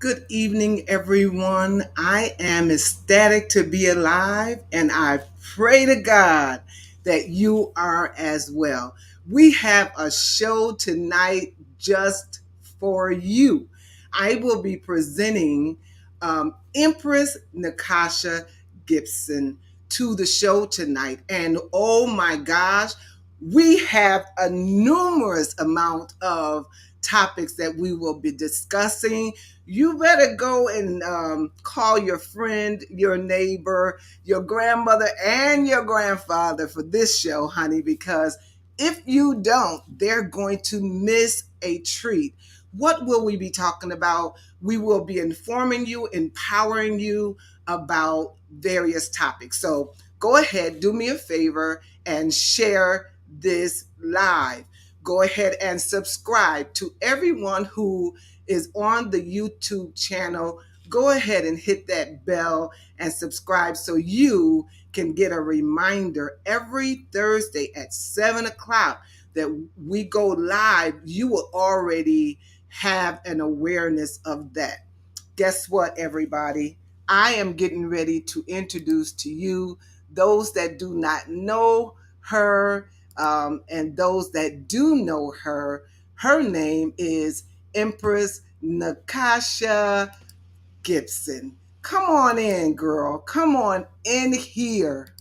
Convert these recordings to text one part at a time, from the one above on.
Good evening, everyone. I am ecstatic to be alive, and I pray to God that you are as well. We have a show tonight just for you. I will be presenting Empress Nikesha Gipson to the show tonight. And oh my gosh, we have a numerous amount of topics that we will be discussing. You better go and call your friend, your neighbor, your grandmother, and your grandfather for this show, honey, because if you don't, they're going to miss a treat. What will we be talking about? We will be informing you, empowering you about various topics. So go ahead, do me a favor, and share this live. Go ahead and subscribe to everyone who is on the YouTube channel. Go ahead and hit that bell and subscribe so you can get a reminder every Thursday at 7 o'clock that we go live. You will already have an awareness of that. Guess what, everybody? I am getting ready to introduce to you those that do not know her, and those that do know her. Her name is Empress Nikesha Gipson. Come on in, girl. Come on in here.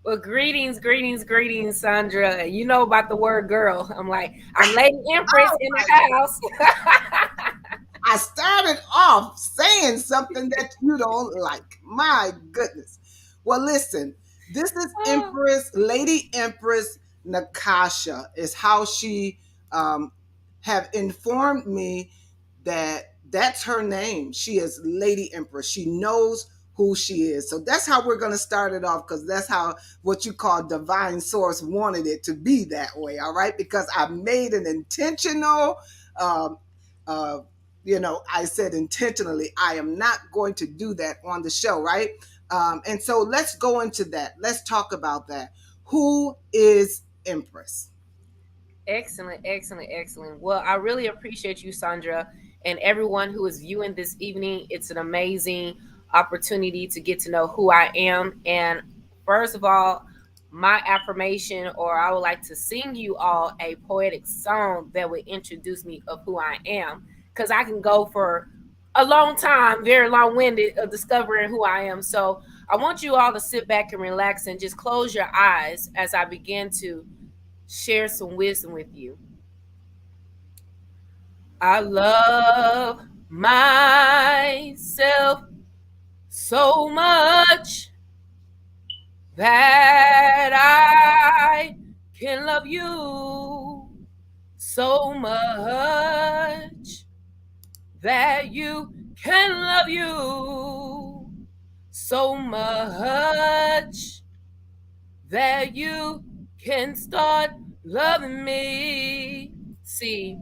Well, greetings, Sandra. You know about the word girl. I'm Lady Empress Oh in my the house. I started off saying something that you don't like. My goodness. Well, listen, this is Empress, Lady Empress Nikesha, is how she have informed me that that's her name. She is Lady Empress. She knows who she is. So that's how we're going to start it off, because that's how what you call divine source wanted it to be that way. All right. Because I made an intentional um, uh, I said intentionally, I am not going to do that on the show, right? And so let's go into that. Let's talk about that. Who is Empress? Excellent. Well, I really appreciate you, Sandra, and everyone who is viewing this evening. It's an amazing opportunity to get to know who I am. And first of all, my affirmation, or I would like to sing you all a poetic song that would introduce me of who I am, because I can go for a long time, very long-winded, of discovering who I am. So I want you all to sit back and relax and just close your eyes as I begin to share some wisdom with you. I love myself so much that I can love you so much that you can love you so much that you can start loving me. See,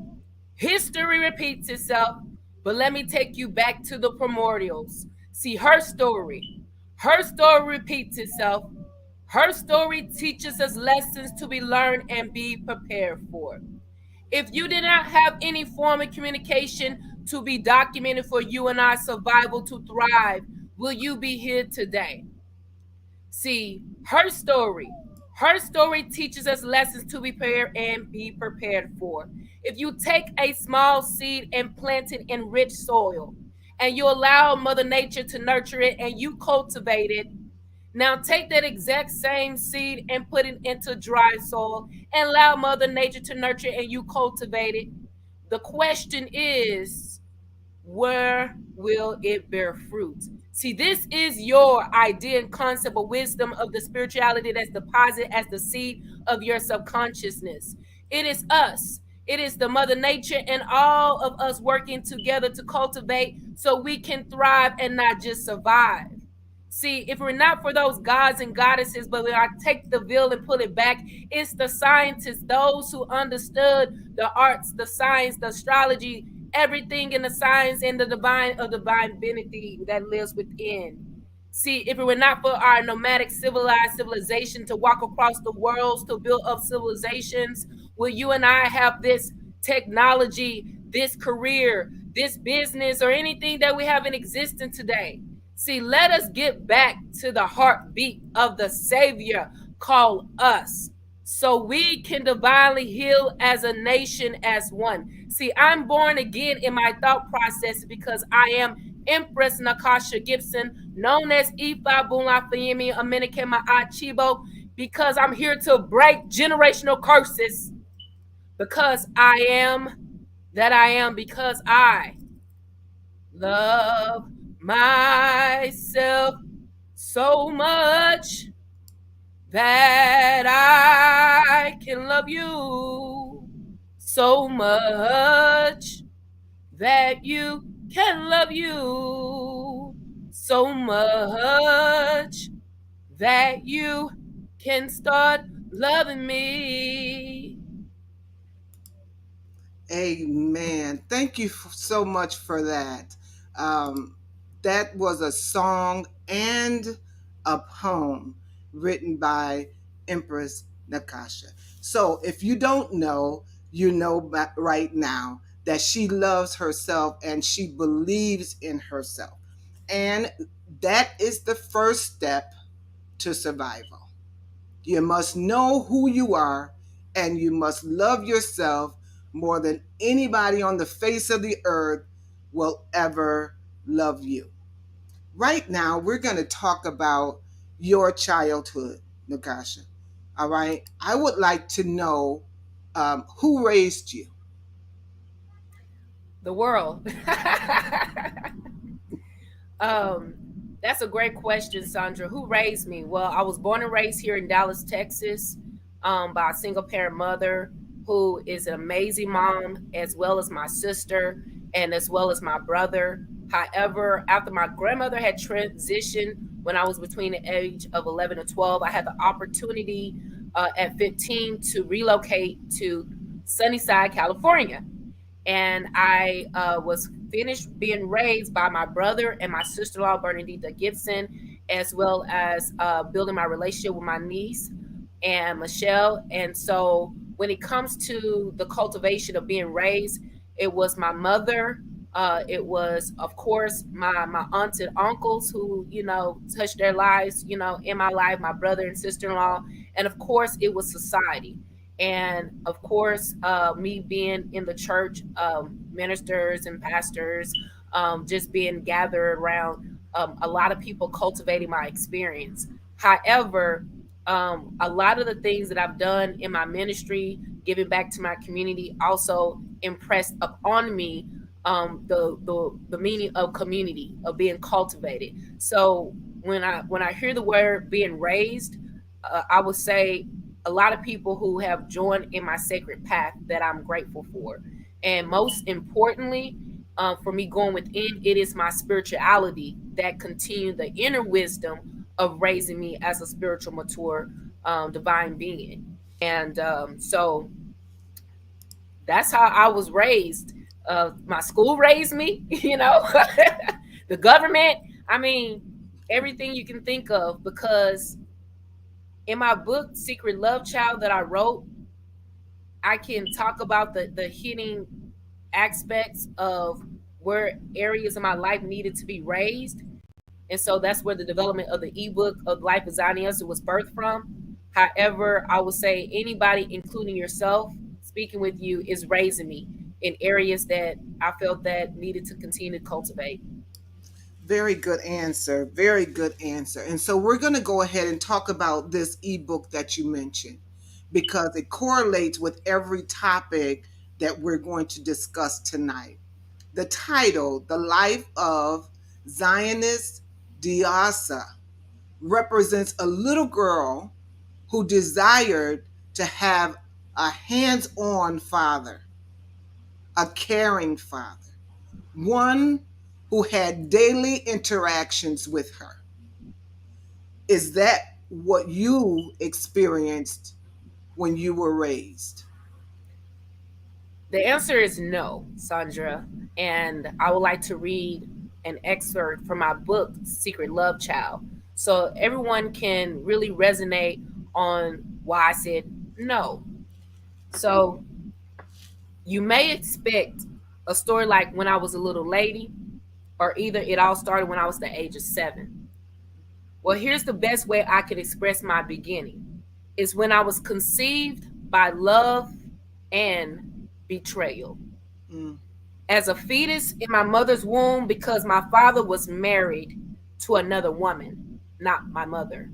history repeats itself, but let me take you back to the primordials. See, her story repeats itself. Her story teaches us lessons to be learned and be prepared for. If you did not have any form of communication to be documented for you and our survival to thrive, will you be here today? See, her story teaches us lessons to be prepared and be prepared for. If you take a small seed and plant it in rich soil, and you allow Mother Nature to nurture it and you cultivate it, now take that exact same seed and put it into dry soil and allow Mother Nature to nurture it and you cultivate it. The question is, where will it bear fruit? See, this is your idea and concept of wisdom of the spirituality that's deposited as the seed of your subconsciousness. It is us. It is the Mother Nature and all of us working together to cultivate so we can thrive and not just survive. See, if we're not for those gods and goddesses, but we are take the veil and pull it back, it's the scientists, those who understood the arts, the science, the astrology, everything in the science and the divine divinity that lives within. See, if it were not for our nomadic civilized civilization to walk across the worlds to build up civilizations, will you and I have this technology, this career, this business, or anything that we have in existence today. See, let us get back to the heartbeat of the Savior called us, so we can divinely heal as a nation, as one. See, I'm born again in my thought process because I am Empress Nikesha Gipson, known as Ifa Bunlafayemi Amenikema Achibo, because I'm here to break generational curses. Because I am that I am, because I love myself so much that I can love you so much that you can love you so much that you can start loving me. Amen. Thank you so much for that. Um, that was a song and a poem written by Empress Nikesha. So if you don't know, you know right now that she loves herself and she believes in herself. And that is the first step to survival. You must know who you are and you must love yourself more than anybody on the face of the earth will ever love you. Right now, we're going to talk about your childhood, Nikesha. All right. I would like to know who raised you. The world. Um, that's a great question, Sandra. Who raised me? Well, I was born and raised here in Dallas, Texas, by a single parent mother who is an amazing mom, as well as my sister and as well as my brother. However, after my grandmother had transitioned when I was between the age of 11 and 12, I had the opportunity at 15 to relocate to Sunnyside, California, and I was finished being raised by my brother and my sister-in-law Bernadita Gibson, as well as building my relationship with my niece and Michelle. And so when it comes to the cultivation of being raised, it was my mother. It was, of course, my aunts and uncles who, touched their lives, in my life, my brother and sister-in-law. And of course, it was society. And of course, me being in the church, ministers and pastors, just being gathered around a lot of people cultivating my experience. However, a lot of the things that I've done in my ministry, giving back to my community, also impressed upon me the meaning of community, of being cultivated. So when I hear the word being raised, I would say a lot of people who have joined in my sacred path that I'm grateful for. And most importantly, for me going within, it is my spirituality that continued the inner wisdom of raising me as a spiritual, mature, divine being. And so that's how I was raised. My school raised me, the government, I mean, everything you can think of, because in my book, Secret Love Child, that I wrote, I can talk about the hidden aspects of where areas of my life needed to be raised. And so that's where the development of the ebook of Life Designing Us was birthed from. However, I would say anybody, including yourself, speaking with you, is raising me in areas that I felt that needed to continue to cultivate. Very good answer. Very good answer. And so we're going to go ahead and talk about this ebook that you mentioned because it correlates with every topic that we're going to discuss tonight. The title, The Life of Zionist Diasa, represents a little girl who desired to have a hands on father, a caring father, one who had daily interactions with her. Is that what you experienced when you were raised? The answer is no, Sandra. And I would like to read an excerpt from my book, Secret Love Child, so everyone can really resonate on why I said no. So you may expect a story like when I was a little lady, or either it all started when I was the age of 7. Well, here's the best way I could express my beginning is when I was conceived by love and betrayal. Mm, As a fetus in my mother's womb, because my father was married to another woman, not my mother.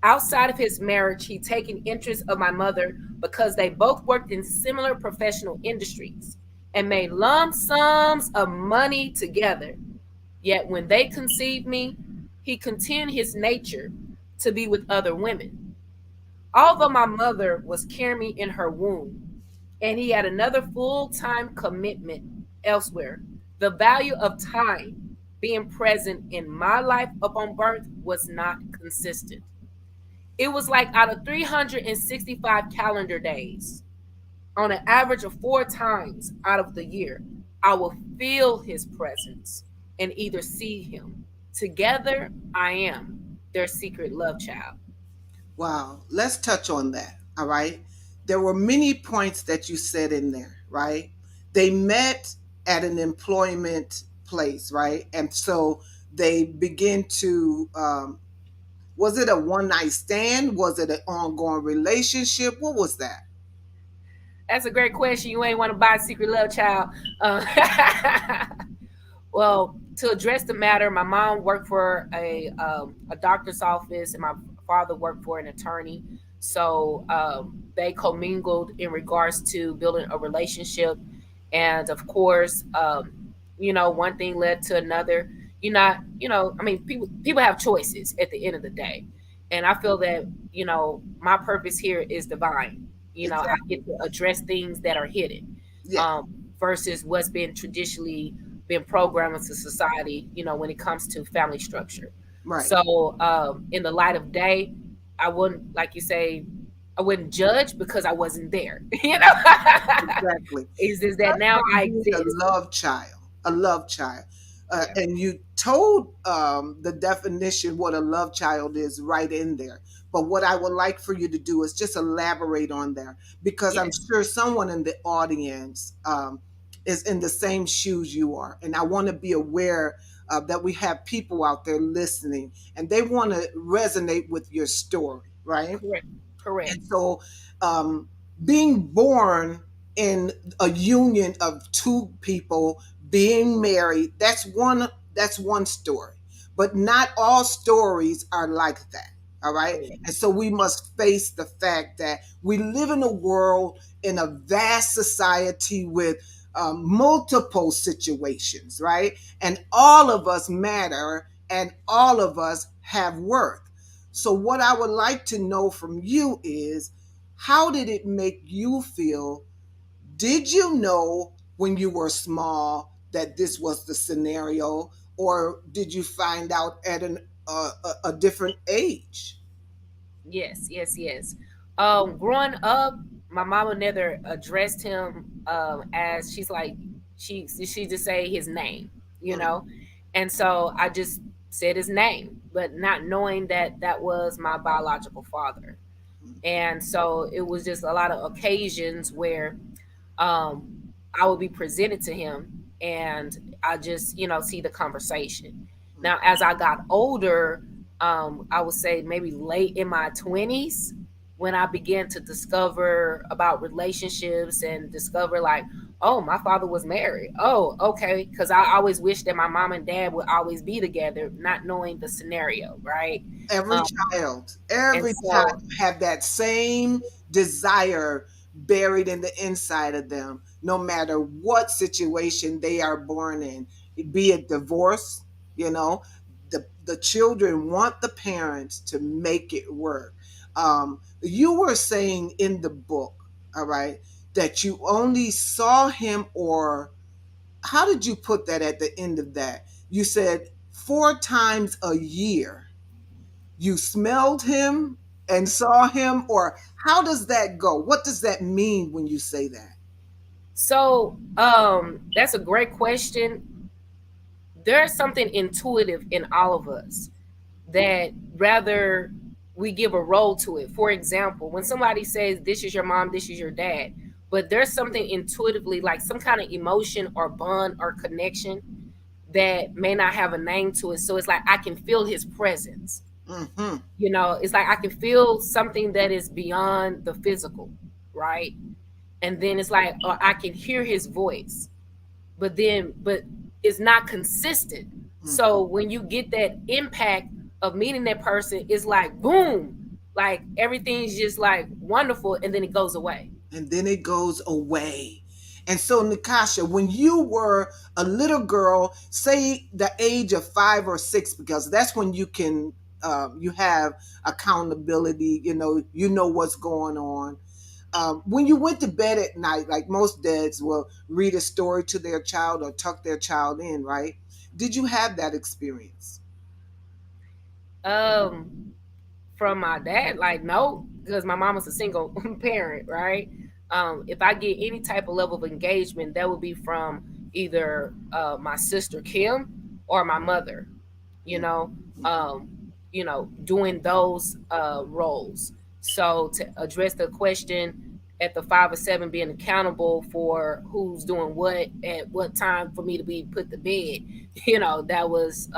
Outside of his marriage, he taken interest of my mother because they both worked in similar professional industries and made lump sums of money together. Yet when they conceived me, he continued his nature to be with other women. Although my mother was carrying me in her womb and he had another full time commitment elsewhere, the value of time being present in my life upon birth was not consistent. It was like out of 365 calendar days, on an average of 4 times out of the year, I will feel his presence and either see him. Together, I am their secret love child. wow. Let's touch on that. All right. There were many points that you said in there, right? They met at an employment place, right? And so they begin to, was it a one night stand? Was it an ongoing relationship? What was that? That's a great question. You ain't want to buy a secret love child. Uh, well, to address the matter, my mom worked for a doctor's office, and my father worked for an attorney. So they commingled in regards to building a relationship, and of course, one thing led to another. I mean, people have choices at the end of the day, and I feel that my purpose here is divine. I Exactly. get to address things that are hidden, Yeah. um, versus what's been traditionally been programmed into society, when it comes to family structure. Right. So, in the light of day, I wouldn't, like you say, I wouldn't judge because I wasn't there. Exactly. Is just that Touch now on I being exist. a love child. Yeah. And you told the definition what a love child is right in there. But what I would like for you to do is just elaborate on there because I'm Yeah. sure someone in the audience is in the same shoes you are. And I want to be aware that we have people out there listening and they want to resonate with your story, right? Correct. Correct. And so, um, being born in a union of two people being married, that's one story. But not all stories are like that. All right. Correct. And so we must face the fact that we live in a world, in a vast society with multiple situations, right? And all of us matter and all of us have worth. So, what I would like to know from you is how did it make you feel? Did you know when you were small that this was the scenario, or did you find out at a different age? Yes, yes, yes. Growing up, my mama never addressed him as she's like she just say his name, you Mm, know, and so I just said his name, but not knowing that that was my biological father. mm, And so it was just a lot of occasions where um, I would be presented to him, and I just see the conversation. mm. Now, as I got older, I would say maybe late in my 20s, when I began to discover about relationships and discover like, oh, my father was married. Oh, okay, because I always wished that my mom and dad would always be together, not knowing the scenario, right? Every Um, child, and every child so have that same desire buried in the inside of them, no matter what situation they are born in, be it divorce, you know, the children want the parents to make it work. You were saying in the book, all right, that you only saw him, or how did you put that at the end of that? You said 4 times a year you smelled him and saw him, or how does that go? What does that mean when you say that? that's a great question. There's something intuitive in all of us that rather we give a role to it. For example, when somebody says this is your mom, this is your dad, but there's something intuitively, like some kind of emotion or bond or connection that may not have a name to it. So it's like I can feel his presence. Mm-hmm. It's like I can feel something that is beyond the physical, right? And then it's like, or I can hear his voice, but it's not consistent. Mm-hmm. So when you get that impact of meeting that person, it's like boom, like everything's just like wonderful, and then it goes away. And then it goes away. And so, Nikasha, when you were a little girl, say the age of 5 or 6, because that's when you can, you have accountability. You know what's going on. When you went to bed at night, like most dads will read a story to their child or tuck their child in, right? Did you have that experience? Um, from my dad, like no, because my mom was a single parent, right? If I get any type of level of engagement, that would be from either my sister Kim or my mother, you know, Mm-hmm. um, doing those roles. So to address the question at the 5 or 7, being accountable for who's doing what at what time for me to be put to bed, that was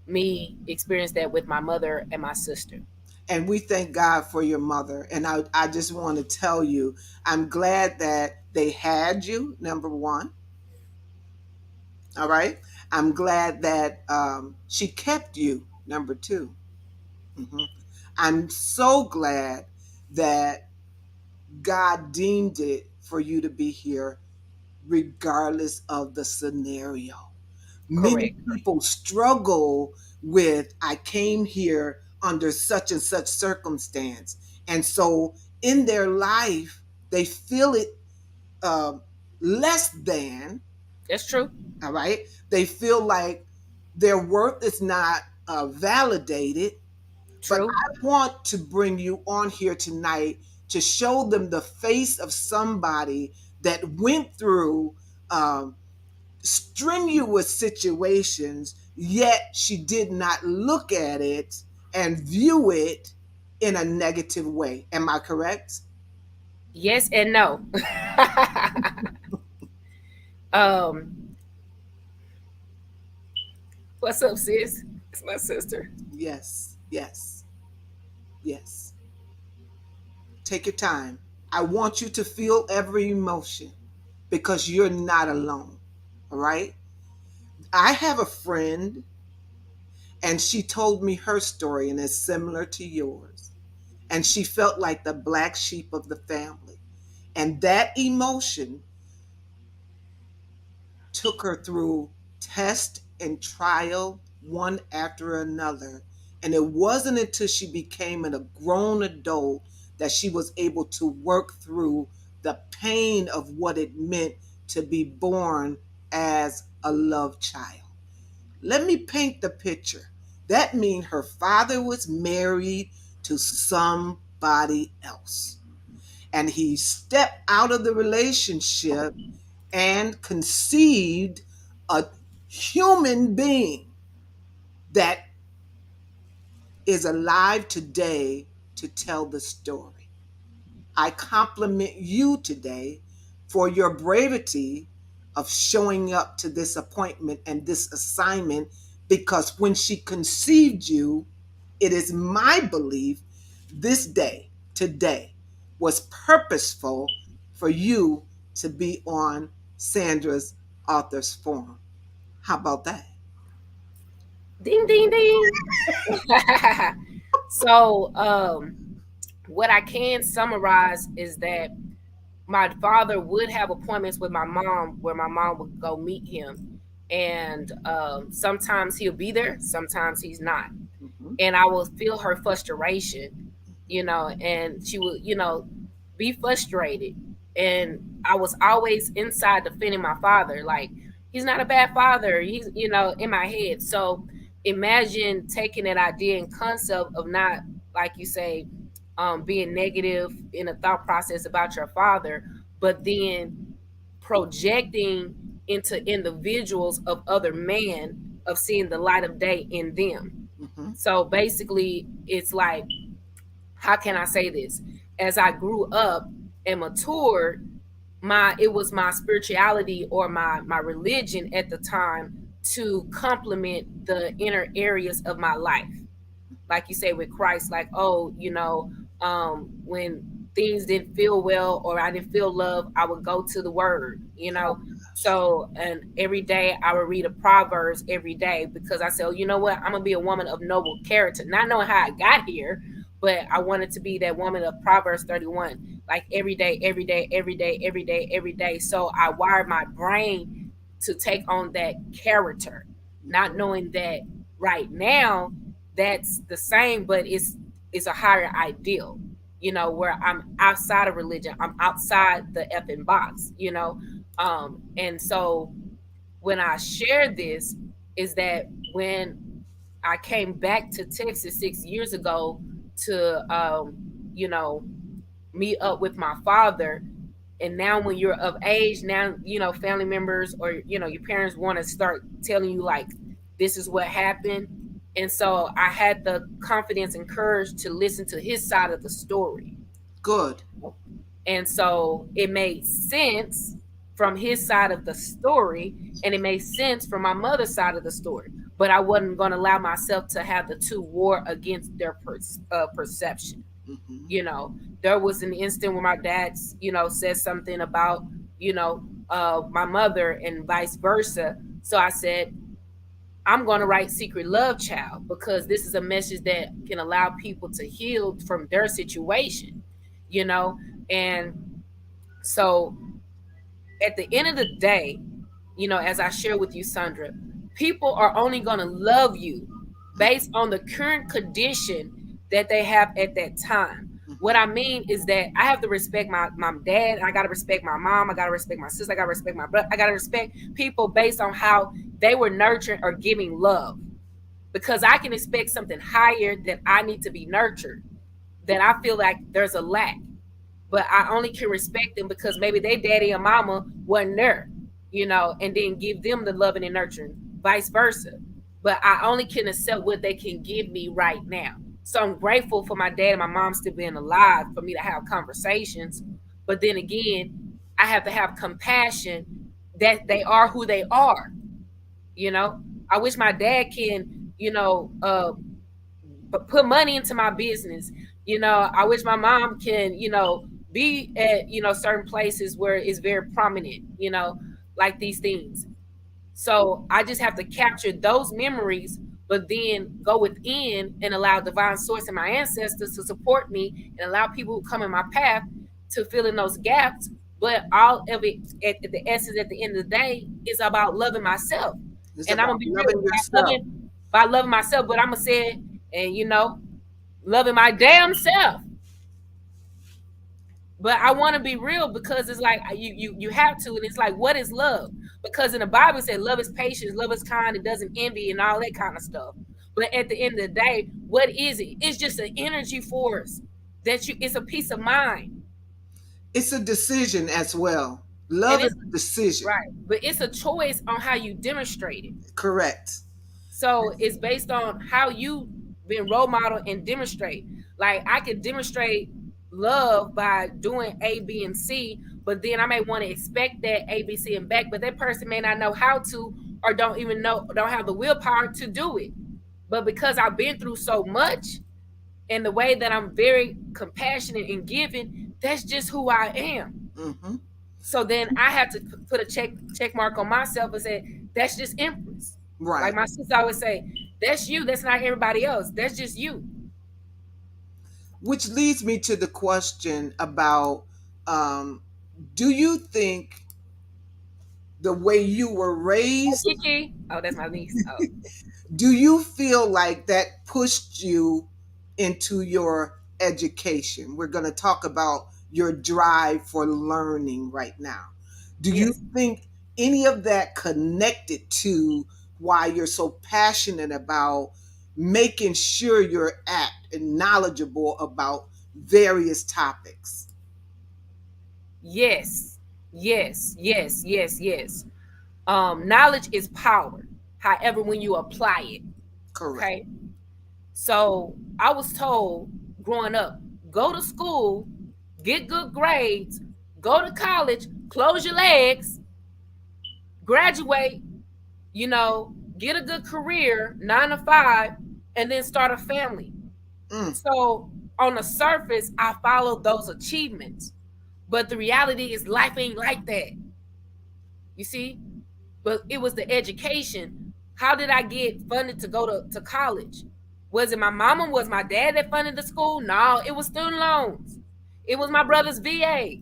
me experienced that with my mother and my sister. And we thank God for your mother. And I just want to tell you, I'm glad that they had you, number one. All right. I'm glad that she kept you, number two. Mhm. I'm so glad that God deemed it for you to be here, regardless of the scenario. Many Correct. people struggle with, I came here under such and such circumstance. And so in their life, they feel it uh, less than, That's true. all right? They feel like their worth is not validated. But True. I want to bring you on here tonight to show them the face of somebody that went through um, strenuous situations, yet she did not look at it and view it in a negative way. Am I correct? Yes and no. um, what's up, sis? It's my sister. Yes, yes, yes. Take your time. I want you to feel every emotion because you're not alone. All right? I have a friend and she told me her story and it's similar to yours. And she felt like the black sheep of the family. And that emotion took her through test and trial, one after another. And it wasn't until she became a grown adult that she was able to work through the pain of what it meant to be born as a love child. Let me paint the picture. That means her father was married to somebody else. And he stepped out of the relationship and conceived a human being that is alive today to tell the story. I compliment you today for your bravery of showing up to this appointment and this assignment because when she conceived you, it is my belief this day, today, was purposeful for you to be on Sandra's Authors Forum. How about that? Ding, ding, ding. So, what I can summarize is that my father would have appointments with my mom where my mom would go meet him. And sometimes he'll be there, sometimes he's not. Mhm. And I will feel her frustration, and she would, be frustrated. And I was always inside defending my father, like, he's not a bad father. He's, in my head. So imagine taking that idea and concept of not, like you say, being negative in a thought process about your father, but then projecting into individuals of other men, of seeing the light of day in them. Mhm. So basically, it's like, how can I say this? As I grew up and matured, it was my spirituality or my religion at the time to complement the inner areas of my life. Like you say with Christ, like, oh, when things didn't feel well or I didn't feel love, I would go to the word, So, and every day I would read a Proverbs every day, because I said, oh, you know what, I'm gonna be a woman of noble character, not knowing how I got here, but I wanted to be that woman of Proverbs 31, like every day, every day, every day, every day, every day. So I wired my brain to take on that character, not knowing that right now that's the same, but it's a higher ideal, where I'm outside of religion, I'm outside the effing box, and so when I share this is that when I came back to Texas 6 years ago to you know meet up with my father, and now when you're of age, now family members or your parents want to start telling you like this is what happened. And so I had the confidence and courage to listen to his side of the story. Good. And so it made sense from his side of the story, and it made sense from my mother's side of the story. But I wasn't going to allow myself to have the two war against their perception. Mm-hmm. You know, there was an instant where my dad, said something about, my mother and vice versa. So I said, I'm going to write Secret Love Child, because this is a message that can allow people to heal from their situation, you know? And so at the end of the day, as I share with you, Sandra, people are only going to love you based on the current condition that they have at that time. What I mean is that I have to respect my dad. I got to respect my mom. I got to respect my sister. I got to respect my brother. I got to respect people based on how they were nurtured or giving love. Because I can expect something higher that I need to be nurtured, that I feel like there's a lack. But I only can respect them because maybe their daddy and mama wasn't there, and then give them the loving and nurturing, vice versa. But I only can accept what they can give me right now. So I'm grateful for my dad and my mom still being alive for me to have conversations. But then again, I have to have compassion that they are who they are. You know, I wish my dad can, put money into my business. I wish my mom can, be at, certain places where it's very prominent, like these things. So I just have to capture those memories, but then go within and allow divine source and my ancestors to support me and allow people who come in my path to fill in those gaps. But all of it, at the essence, at the end of the day, is about loving myself. It's And I'm about gonna be real loving yourself. by loving myself, but I'm gonna say it, and loving my damn self. But I want to be real, because it's like you have to, and it's like, what is love? Because in the Bible it said love is patience, love is kind, it doesn't envy, and all that kind of stuff. But at the end of the day, what is it? It's just an energy force that it's a peace of mind. It's a decision as well. And Love is it's a decision. right, but it's a choice on how you demonstrate it. Correct. So it's based on how you been role model and demonstrate. Like I could demonstrate love by doing A, B, and C, but then I may want to expect that A, B, C, and back, but that person may not know how to, or don't have the willpower to do it. But because I've been through so much, and the way that I'm very compassionate and giving, that's just who I am. Mm-hmm. So then I have to put a check mark on myself and say, that's just Empress. Like Right. my sister always say, that's you. That's not everybody else. That's just you. Which leads me to the question about, um, do you think the way you were Hey, raised, Kiki. Oh, that's my niece. Oh, do you feel like that pushed you into your education? We're going to talk about your drive for learning right now. Do you yes. think any of that connected to why you're so passionate about making sure you're apt and knowledgeable about various topics? Yes. Yes. Yes. Yes. Yes. Knowledge is power. However, when you apply it, Correct. okay. So I was told growing up, go to school, get good grades, go to college, close your legs, graduate, get a good career, 9 to 5, and then start a family. Mm. So on the surface, I followed those achievements. But the reality is life ain't like that. You see? But it was the education. How did I get funded to go to college? Was it my mama? Was my dad that funded the school? No, it was student loans. It was my brother's VA.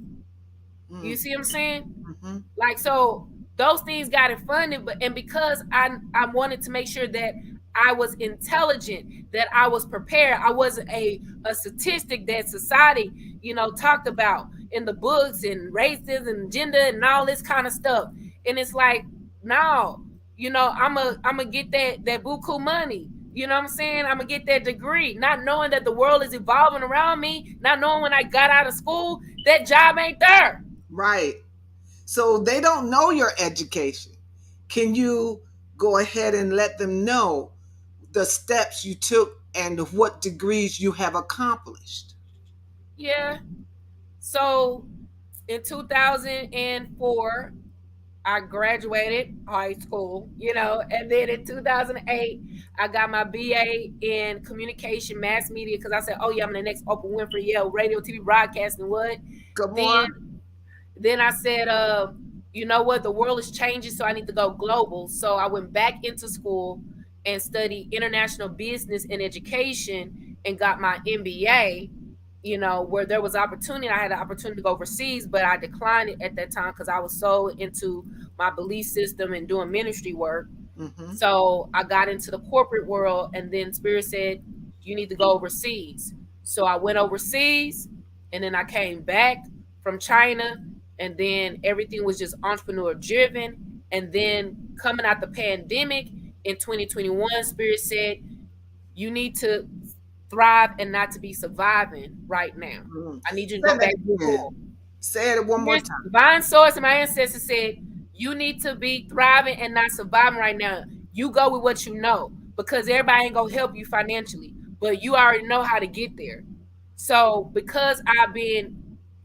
You Mm. see what I'm saying? Mm-hmm. Like, so those things got it funded, but and because I wanted to make sure that I was intelligent, that I was prepared. I wasn't a statistic that society, talked about in the books, and races and gender and all this kind of stuff. And it's like, no, I'm gonna get that buku money. You know what I'm saying? I'm gonna get that degree, not knowing that the world is evolving around me, not knowing when I got out of school that job ain't there. Right. So they don't know your education. Can you go ahead and let them know the steps you took and what degrees you have accomplished? Yeah. So in 2004, I graduated high school, and then in 2008, I got my BA in communication, mass media, because I said, oh, yeah, I'm the next Oprah Winfrey, yeah, radio, TV, broadcasting, what? Come Then on. then I said, you know what? The world is changing, so I need to go global. So I went back into school and studied international business and education and got my MBA. Where there was opportunity, I had the opportunity to go overseas, but I declined it at that time because I was so into my belief system and doing ministry work. Mm-hmm. So I got into the corporate world, and then Spirit said, you need to go overseas. So I went overseas, and then I came back from China, and then everything was just entrepreneur driven. And then coming out the pandemic in 2021, Spirit said, you need to thrive and not to be surviving right now. Mm. I need you to Say go that back to again. school. Say it one more Here's time. divine source, and my ancestors said, you need to be thriving and not surviving right now. You go with what you know, because everybody ain't gonna help you financially, but you already know how to get there. So because I've been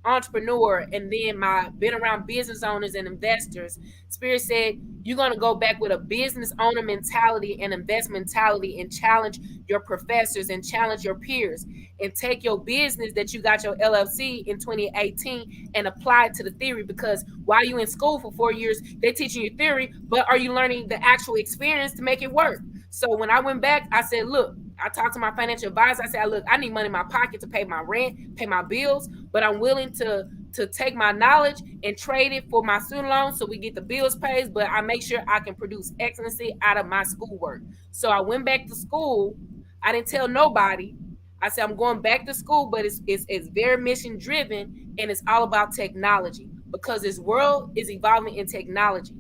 entrepreneur, and then my been around business owners and investors, Spirit said, you're going to go back with a business owner mentality and invest mentality, and challenge your professors and challenge your peers, and take your business that you got your LLC in 2018 and apply it to the theory. Because while you in school for 4 years, they're teaching you theory, but are you learning the actual experience to make it work? So when I went back, I said, look, I talked to my financial advisor. I said, look, I need money in my pocket to pay my rent, pay my bills, but I'm willing to take my knowledge and trade it for my student loans so we get the bills paid, but I make sure I can produce excellency out of my schoolwork. So I went back to school. I didn't tell nobody. I said, I'm going back to school, but it's very mission driven, and it's all about technology, because this world is evolving in technology.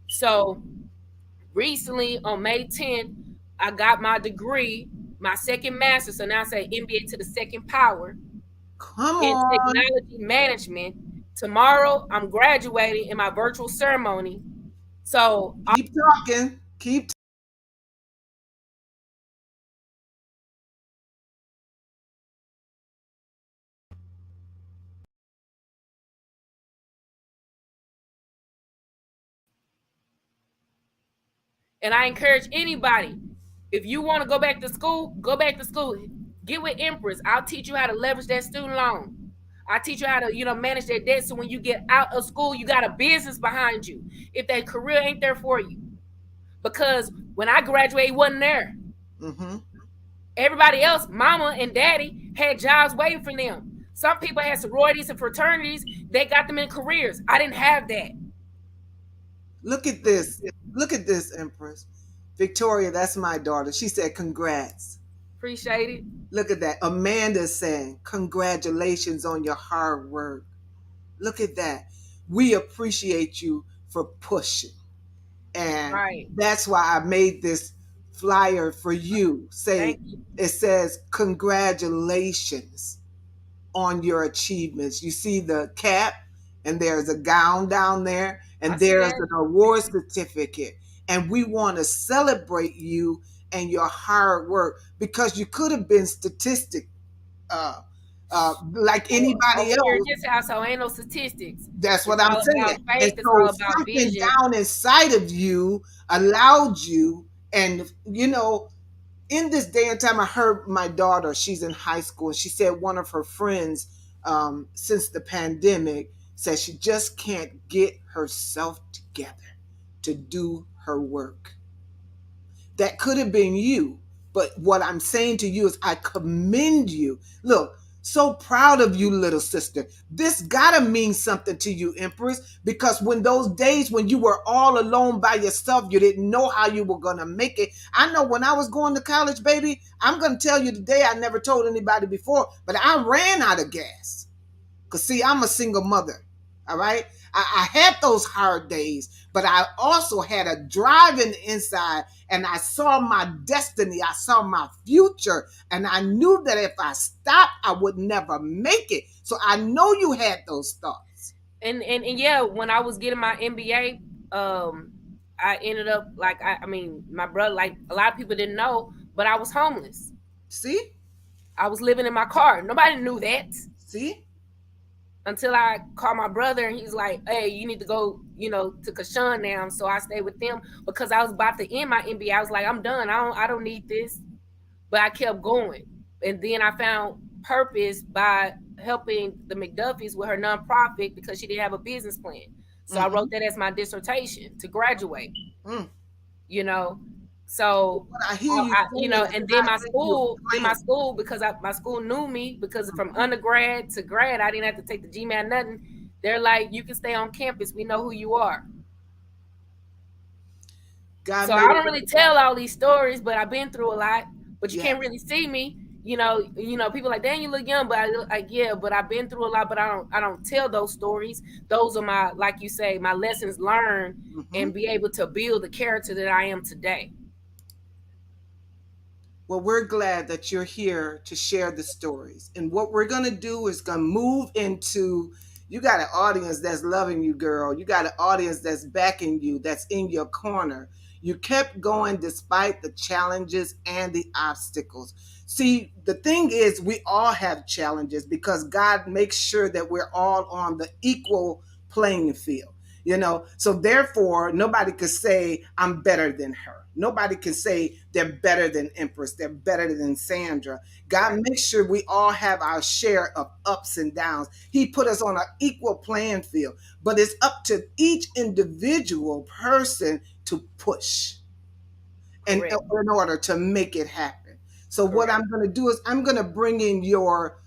So recently on May 10th, I got my degree, my second master. So now I say MBA to the second power Come in on. technology management. Tomorrow, I'm graduating in my virtual ceremony. So, Keep talking. Keep. and I encourage anybody, if you want to go back to school, go back to school. Get with Empress. I'll teach you how to leverage that student loan. I teach you how to, manage that debt. So when you get out of school, you got a business behind you. If that career ain't there for you, because when I graduated, it wasn't there. Mm-hmm. Everybody else, mama and daddy, had jobs waiting for them. Some people had sororities and fraternities. They got them in careers. I didn't have that. Look at this. Look at this, Empress. Victoria, that's my daughter. She said, congrats. Appreciate it. Look at that. Amanda's saying, congratulations on your hard work. Look at that. We appreciate you for pushing. And Right. that's why I made this flyer for you. Say, Thank you. it says, congratulations on your achievements. You see the cap, and there's a gown down there, I and see there's that. an award certificate. And we want to celebrate you and your hard work, because you could have been statistic. Uh, like anybody Over here in else. this household, ain't no statistics. That's It's what I'm all about saying. And faith. It's so all about something vision. down inside of you allowed you, and in this day and time, I heard my daughter, she's in high school, and she said one of her friends, since the pandemic, said she just can't get herself together to do her work. That could have been you. But what I'm saying to you is, I commend you. Look, so proud of you, little sister. This gotta mean something to you, Empress, because when those days when you were all alone by yourself, you didn't know how you were gonna make it. I know when I was going to college, baby, I'm gonna tell you today, I never told anybody before, but I ran out of gas. Because, see, I'm a single mother. All right. I had those hard days, but I also had a drive in the inside, and I saw my destiny. I saw my future, and I knew that if I stopped, I would never make it. So I know you had those thoughts. And yeah, when I was getting my MBA, I ended up like I mean, my brother, like a lot of people didn't know, but I was homeless. See? I was living in my car. Nobody knew that See? until I called my brother, and he's like, "Hey, you need to go, to Kashan now." So I stayed with them because I was about to end my MBA. I was like, "I'm done. I don't need this." But I kept going, and then I found purpose by helping the McDuffies with her nonprofit because she didn't have a business plan. So I Mm-hmm. wrote that as my dissertation to graduate. Mm. You know, so What I hear you saying is, and then God my gave you school, a plan. because my school knew me because from Mhm. undergrad to grad, I didn't have to take the GMAT nothing. They're like, you can stay on campus. We know who you are. God So made I a don't way. really tell all these stories, but I've been through a lot. But you can't Yes. really see me. People are like, "Dang, you look young," but I look like, yeah, but I've been through a lot. But I don't tell those stories. Those are my, like you say, my lessons learned, Mm-hmm. and be able to build the character that I am today. Well, we're glad that you're here to share the stories. And what we're going to do is going to move into, you got an audience that's loving you, girl. You got an audience that's backing you, that's in your corner. You kept going despite the challenges and the obstacles. See, the thing is, we all have challenges because God makes sure that we're all on the equal playing field. So therefore nobody could say I'm better than her. Nobody can say they're better than Empress, they're better than Sandra. God Right. makes sure we all have our share of ups and downs. He put us on an equal playing field, but it's up to each individual person to push and Correct. in order to make it happen. So what Correct. I'm going to do is I'm going to bring in your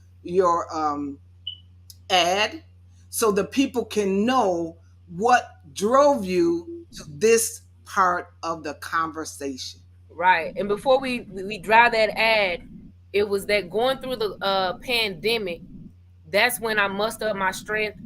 ad so the people can know what drove you to this part of the conversation. Right. And before we drive that ad, it was that going through the pandemic, that's when I mustered up my strength,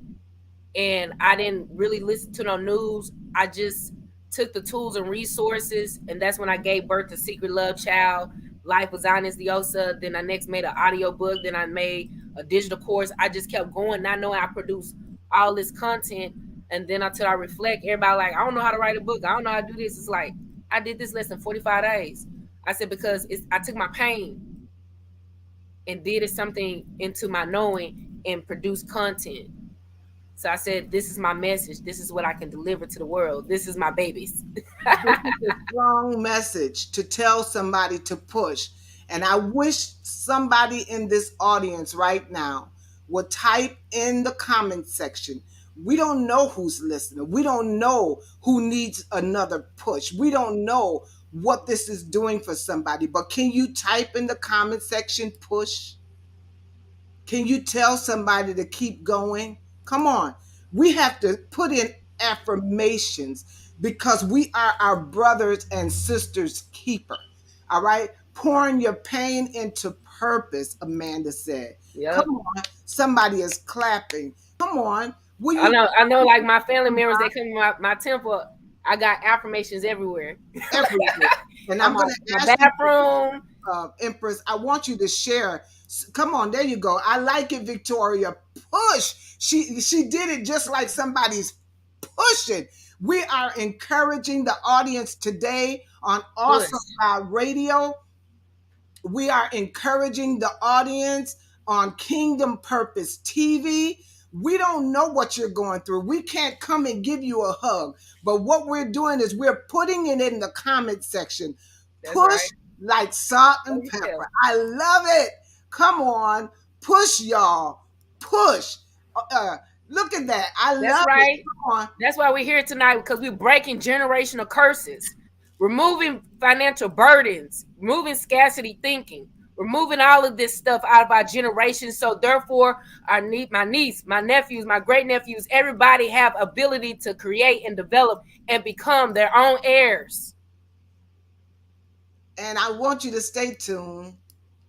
and I didn't really listen to no news. I just took the tools and resources, and that's when I gave birth to Secret Love Child, Life was Honest Diosa. Then I next made an audio book. Then I made a digital course. I just kept going, not knowing I produced all this content. And then until I reflect, everybody like, I don't know how to write a book. I don't know how to do this. It's like, I did this less than 45 days. I said, because I took my pain and did it something into my knowing and produced content. So I said, this is my message. This is what I can deliver to the world. This is my babies. This is a strong message to tell somebody to push. And I wish somebody in this audience right now would type in the comment section. We don't know who's listening. We don't know who needs another push. We don't know what this is doing for somebody. But can you type in the comment section, push? Can you tell somebody to keep going? Come on. We have to put in affirmations because we are our brothers and sisters' keeper. All right? Pouring your pain into purpose, Amanda said. Come Yep. on. Somebody is clapping. Come on. Will I you know. I know. Like my family members, they come to my temple. I got affirmations everywhere. everywhere? And On I'm my going to my ask you, bathroom. Empress, I want you to share. Come on, there you go. I like it, Victoria. Push. She did it just like somebody's pushing. We are encouraging the audience today on Push. Awesome Radio. We are encouraging the audience on Kingdom Purpose TV. We don't know what you're going through. We can't come and give you a hug. But what we're doing is we're putting it in the comment section. That's right. Push like salt Love and yourself. pepper. I love it. Come on. Push, y'all. Push. Uh, Look at that. I That's love it. right. Come on. That's why we're here tonight, because we're breaking generational curses, removing financial burdens, removing scarcity thinking, removing all of this stuff out of our generation. So therefore, my niece, my nephews, my great nephews, everybody have ability to create and develop and become their own heirs. And I want you to stay tuned.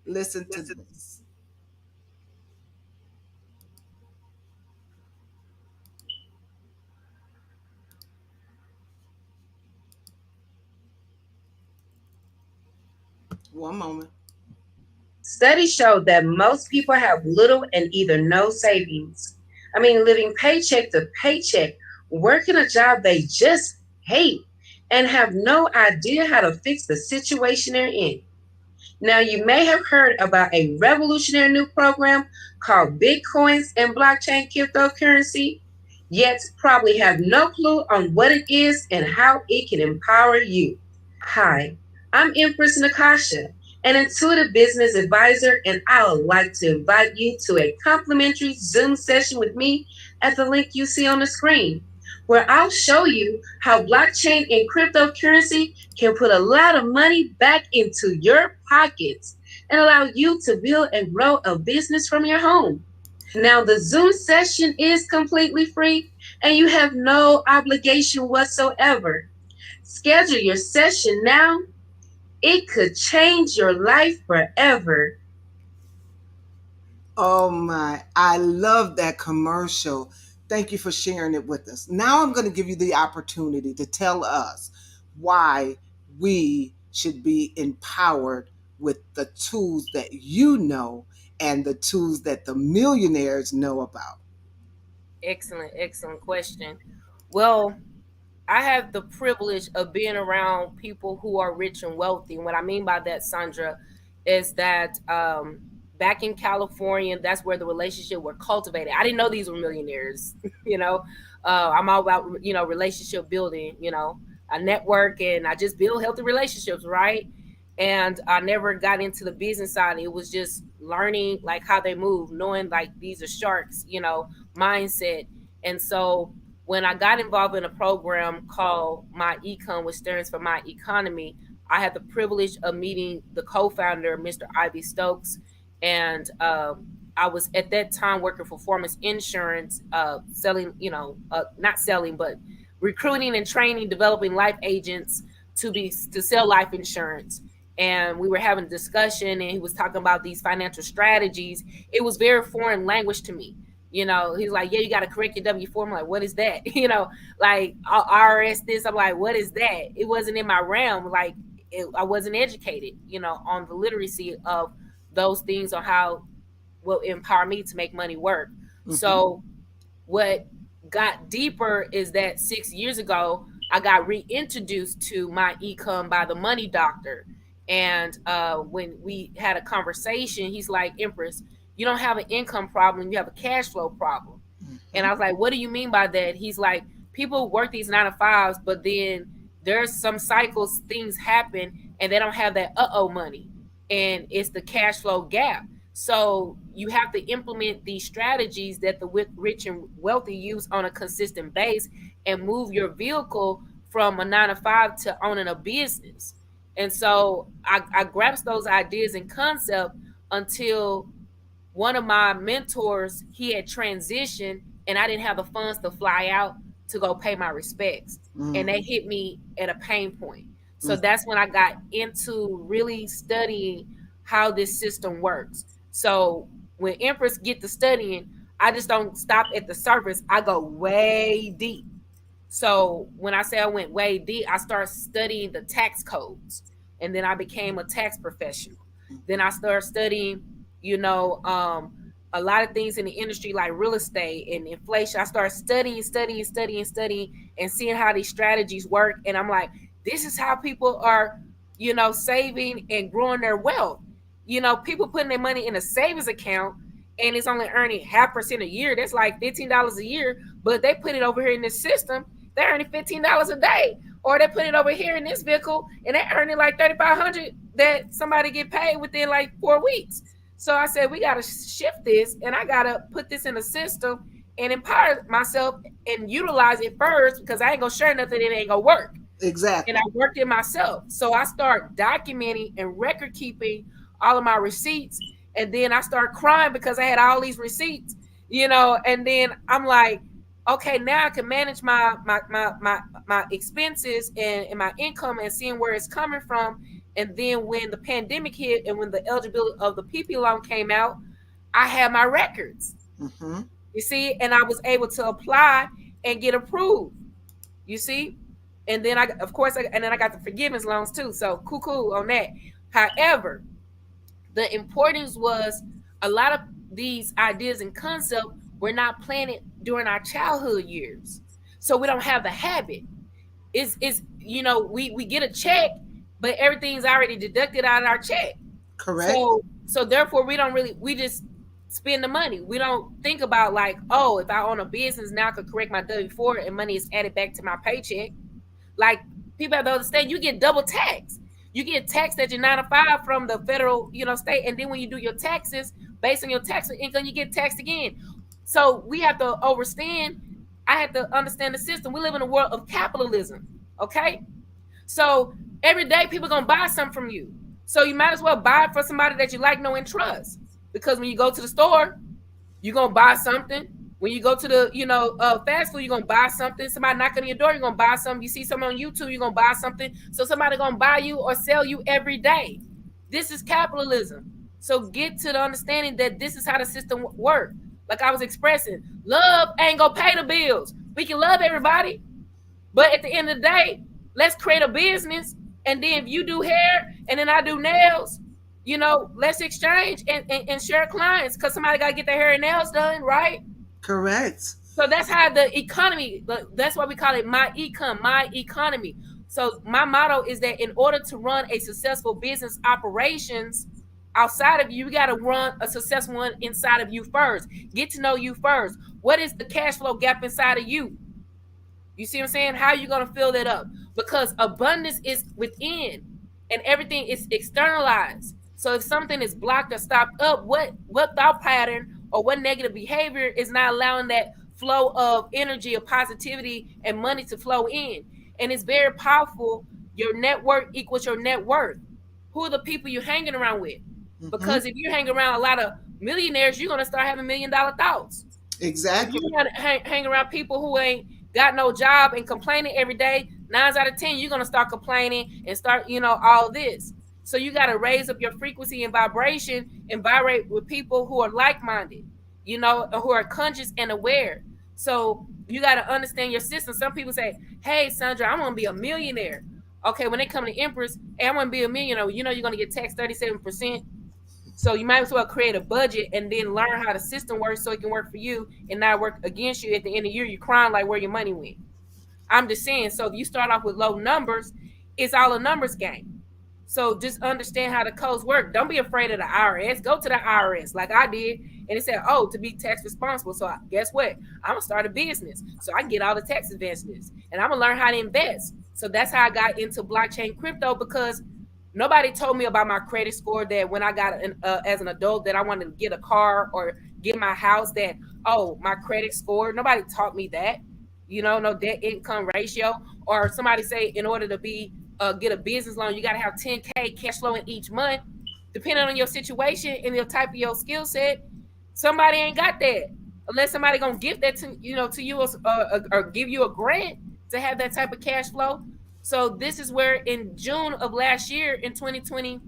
Listen to this. One moment. Studies show that most people have little and either no savings. I mean, living paycheck to paycheck, working a job they just hate, and have no idea how to fix the situation they're in. Now, you may have heard about a revolutionary new program called Bitcoins and blockchain cryptocurrency, yet probably have no clue on what it is and how it can empower you. Hi, I'm Empress Nikesha, an intuitive business advisor, and I would like to invite you to a complimentary Zoom session with me at the link you see on the screen, where I'll show you how blockchain and cryptocurrency can put a lot of money back into your pockets and allow you to build and grow a business from your home. Now, the Zoom session is completely free and you have no obligation whatsoever. Schedule your session now. It could change your life forever. Oh my, I love that commercial. Thank you for sharing it with us. Now I'm going to give you the opportunity to tell us why we should be empowered with the tools that you know and the tools that the millionaires know about. Excellent, excellent question. Well, I have the privilege of being around people who are rich and wealthy. And what I mean by that, Sandra, is that back in California, that's where the relationship were cultivated. I didn't know these were millionaires. you know, I'm all about relationship building. I network and I just build healthy relationships, right? And I never got into the business side. It was just learning like how they move, knowing like these are sharks, mindset. And so when I got involved in a program called My Econ, which stands for My Economy, I had the privilege of meeting the co-founder, Mr. Ivy Stokes, and I was at that time working for Performance Insurance, selling, not selling, but recruiting and training, developing life agents to sell life insurance. And we were having a discussion, and he was talking about these financial strategies. It was very foreign language to me. He's like, yeah, you got to correct your W-4. I'm like, what is that? Like IRS this. I'm like, what is that? It wasn't in my realm. Like, I wasn't educated, on the literacy of those things, on how will empower me to make money work. Mm-hmm. So what got deeper is that 6 years ago, I got reintroduced to My Econ by the money doctor. And when we had a conversation, he's like, Empress, you don't have an income problem, you have a cash flow problem. And I was like, what do you mean by that? He's like, people work these 9 to 5s, but then there's some cycles, things happen, and they don't have that money. And it's the cash flow gap. So you have to implement these strategies that the rich and wealthy use on a consistent base and move your vehicle from a 9 to 5 to owning a business. And so I grasped those ideas and concept until one of my mentors, he had transitioned and I didn't have the funds to fly out to go pay my respects. And they hit me at a pain point. So that's when I got into really studying how this system works. So when Empress get to studying, I just don't stop at the surface. I go way deep. So when I say I went way deep, I started studying the tax codes, and then I became a tax professional. Then I started studying, a lot of things in the industry like real estate and inflation. I started studying, and seeing how these strategies work. And I'm like, this is how people are, saving and growing their wealth. People putting their money in a savings account and it's only earning 0.5% a year. That's like $15 a year. But they put it over here in this system, they're earning $15 a day. Or they put it over here in this vehicle and they're earning like 3,500 that somebody get paid within like 4 weeks. So I said, we got to shift this, and I got to put this in the system and empower myself and utilize it first, because I ain't gonna share nothing that ain't gonna work. And I Exactly. worked it myself. So I start documenting and record keeping all of my receipts. And then I start crying because I had all these receipts, and then I'm like, okay, now I can manage my expenses and my income and seeing where it's coming from. And then when the pandemic hit and when the eligibility of the PP loan came out, I had my records. Mm-hmm. You see, and I was able to apply and get approved. You see, and then and then I got the forgiveness loans too. So cool on that. However, the importance was a lot of these ideas and concepts were not planted during our childhood years, so we don't have the habit. We get a check, but everything's already deducted out of our check. Correct. So therefore we just spend the money. We don't think about like, oh, if I own a business now I could correct my W-4 and money is added back to my paycheck. Like, people have to understand, you get double tax. You get taxed at your 9 to 5 from the federal, state, and then when you do your taxes based on your tax income, you get taxed again. So we have to understand. I have to understand the system. We live in a world of capitalism. Okay, so every day people gonna buy something from you. So you might as well buy it for somebody that you like, know, and trust. Because when you go to the store, you're gonna buy something. When you go to the, fast food, you're gonna buy something. Somebody knocking on your door, you're gonna buy something. You see something on YouTube, you're gonna buy something. So somebody gonna buy you or sell you every day. This is capitalism. So get to the understanding that this is how the system works. Like I was expressing, love ain't gonna pay the bills. We can love everybody, but at the end of the day, let's create a business. And then if you do hair and then I do nails, let's exchange and share clients, because somebody got to get their hair and nails done, right? Correct. So that's how the economy, that's why we call it my econ, my economy. So my motto is that in order to run a successful business operations outside of you, you got to run a successful one inside of you first. Get to know you first. What is the cash flow gap inside of you? You see what I'm saying? How are you going to fill that up? Because abundance is within and everything is externalized. So if something is blocked or stopped up, what thought pattern or what negative behavior is not allowing that flow of energy, of positivity and money to flow in? And it's very powerful. Your network equals your net worth. Who are the people you're hanging around with? Mm-hmm. Because if you hang around a lot of millionaires, you're going to start having $1 million thoughts. If Exactly. you hang around people who ain't got no job and complaining every day, 9 out of 10, you're gonna start complaining and start, all this. So you got to raise up your frequency and vibration and vibrate with people who are like-minded, who are conscious and aware. So you got to understand your system. Some people say, "Hey, Sandra, I want to be a millionaire." Okay, when they come to Empress, hey, I want to be a millionaire. You're gonna get taxed 37%. So you might as well create a budget and then learn how the system works so it can work for you and not work against you. At the end of the year, you're crying like where your money went. I'm just saying, so if you start off with low numbers, it's all a numbers game. So just understand how the codes work. Don't be afraid of the IRS. Go to the IRS like I did. And it said, oh, to be tax responsible. So guess what? I'm going to start a business so I can get all the tax advantages. And I'm going to learn how to invest. So that's how I got into blockchain crypto, because nobody told me about my credit score, that when I got as an adult that I wanted to get a car or get my house, that, oh, my credit score. Nobody taught me that. No debt income ratio. Or somebody say in order to get a business loan, you got to have 10K cash flow in each month. Depending on your situation and your type of your skill set, somebody ain't got that. Unless somebody gonna give that to you or give you a grant to have that type of cash flow. So this is where in June of last year, in 2020,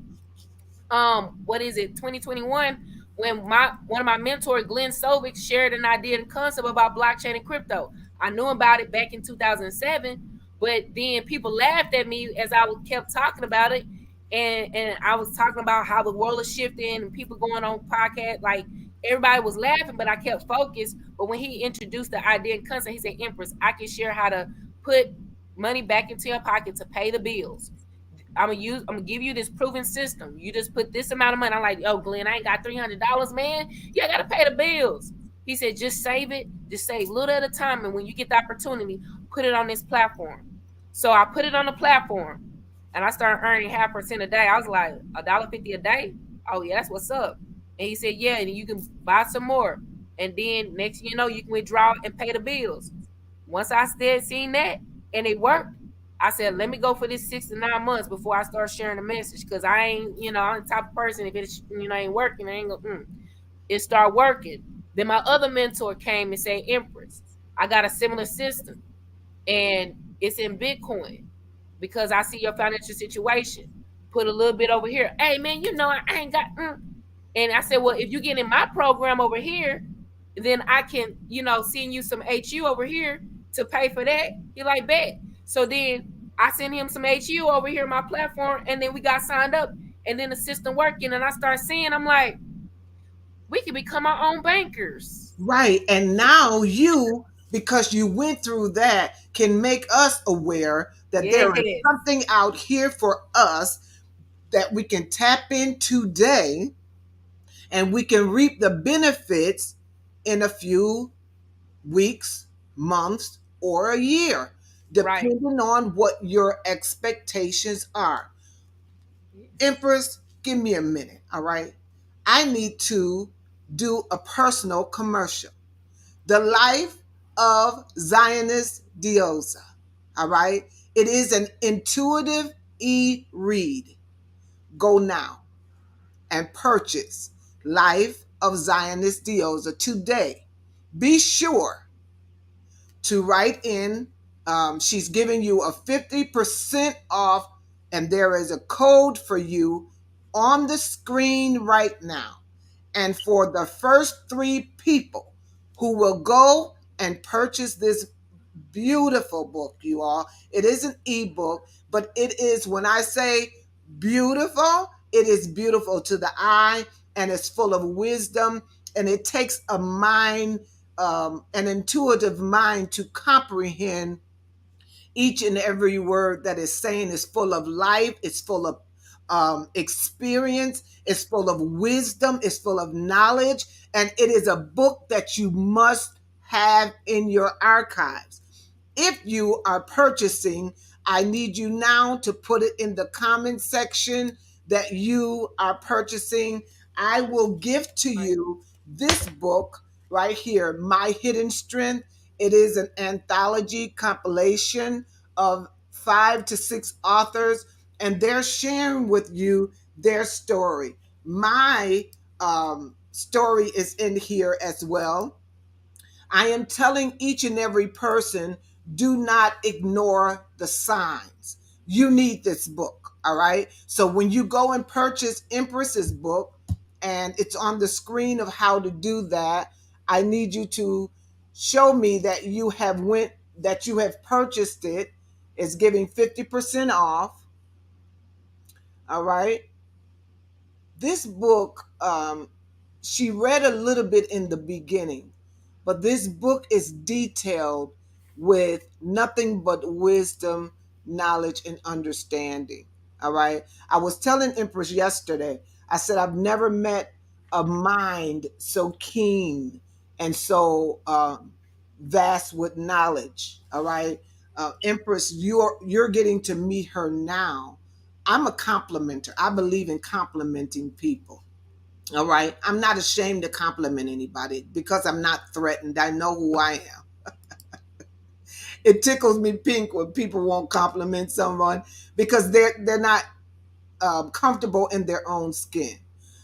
what is it, 2021, when one of my mentors, Glenn Sovic, shared an idea and concept about blockchain and crypto. I knew about it back in 2007, but then people laughed at me as I kept talking about it, and I was talking about how the world is shifting and people going on podcast, like everybody was laughing, but I kept focused. But when he introduced the idea and concept, he said, "Empress, I can share how to put money back into your pocket to pay the bills. I'm gonna give you this proven system. You just put this amount of money. I'm like, oh Glenn, I ain't got $300, man. Yeah, I gotta pay the bills. He said, just save it, just save little at a time, and when you get the opportunity, put it on this platform. So I put it on the platform, and I started earning 0.5% a day. I was like, $1.50 a day. Oh yeah, that's what's up. And he said, yeah, and you can buy some more, and then next you know, you can withdraw and pay the bills. Once I started seeing that and it worked, I said, let me go for this 6 to 9 months before I start sharing the message. Cause I ain't, I'm the type of person, if it's, ain't working, I ain't gonna, it start working. Then my other mentor came and said, Empress, I got a similar system and it's in Bitcoin because I see your financial situation. Put a little bit over here. Hey man, I ain't got, and I said, well, if you get in my program over here, then I can, send you some HU over here to pay for that. He like, bet. So then I sent him some HU over here on my platform, and then we got signed up, and then the system working, and I start seeing, I'm like, we can become our own bankers. Right. And now you, because you went through that, can make us aware that there is Yes, something out here for us that we can tap in today, and we can reap the benefits in a few weeks, months, or a year, right. depending on what your expectations are. Yes. Empress, give me a minute, all right? I need to do a personal commercial. The Life of Zionist Diosa, all right? It is an intuitive e-read. Go now and purchase Life of Zionist Diosa today. Be sure to write in. She's giving you a 50% off, and there is a code for you on the screen right now. And for the first 3 people who will go and purchase this beautiful book, you all, it is an ebook, but it is, when I say beautiful, it is beautiful to the eye, and it's full of wisdom, and it takes a mind, an intuitive mind, to comprehend each and every word that is saying. Is full of life, it's full of experience, it's full of wisdom, it's full of knowledge, and it is a book that you must have in your archives. If you are purchasing, I need you now to put it in the comment section that you are purchasing. I will gift to Right. you this book right here, My Hidden Strength. It is an anthology compilation of 5 to 6 authors, and they're sharing with you their story. My story is in here as well. I am telling each and every person, do not ignore the signs. You need this book, all right? So when you go and purchase Empress's book, and it's on the screen of how to do that, I need you to show me that you have purchased it. It's giving 50% off, all right? This book, she read a little bit in the beginning, but this book is detailed with nothing but wisdom, knowledge, and understanding. All right. I was telling Empress yesterday, I said, I've never met a mind so keen and so vast with knowledge. All right. Empress, you're getting to meet her now. I'm a complimenter. I believe in complimenting people. All right. I'm not ashamed to compliment anybody because I'm not threatened. I know who I am. It tickles me pink when people won't compliment someone because they're not comfortable in their own skin.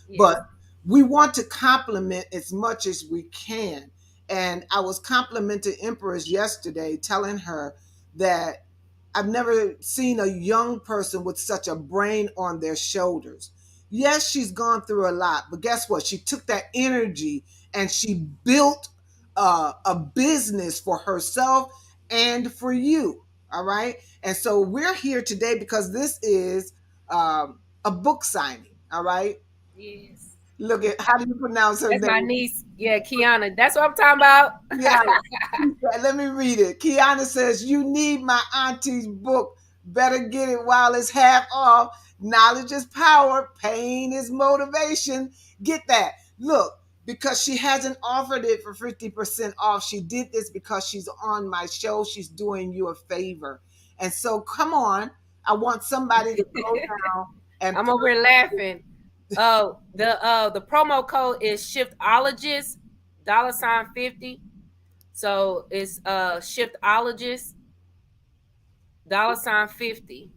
Yes. But we want to compliment as much as we can. And I was complimenting Empress yesterday, telling her that I've never seen a young person with such a brain on their shoulders. Yes, she's gone through a lot, but guess what? She took that energy and she built a business for herself and for you. All right. And so we're here today because this is a book signing. All right. Yes. Look at, how do you pronounce her That's my name? niece. Yeah, Kiana. That's what I'm talking about. Yeah. Let me read it. Kiana says, you need my auntie's book. Better get it while it's half off. Knowledge is power, pain is motivation. Get that. Look, because she hasn't offered it for 50% off. She did this because she's on my show. She's doing you a favor. And so, come on. I want somebody to go now and I'm over here laughing. The promo code is shiftologist $50. So it's shiftologist $50.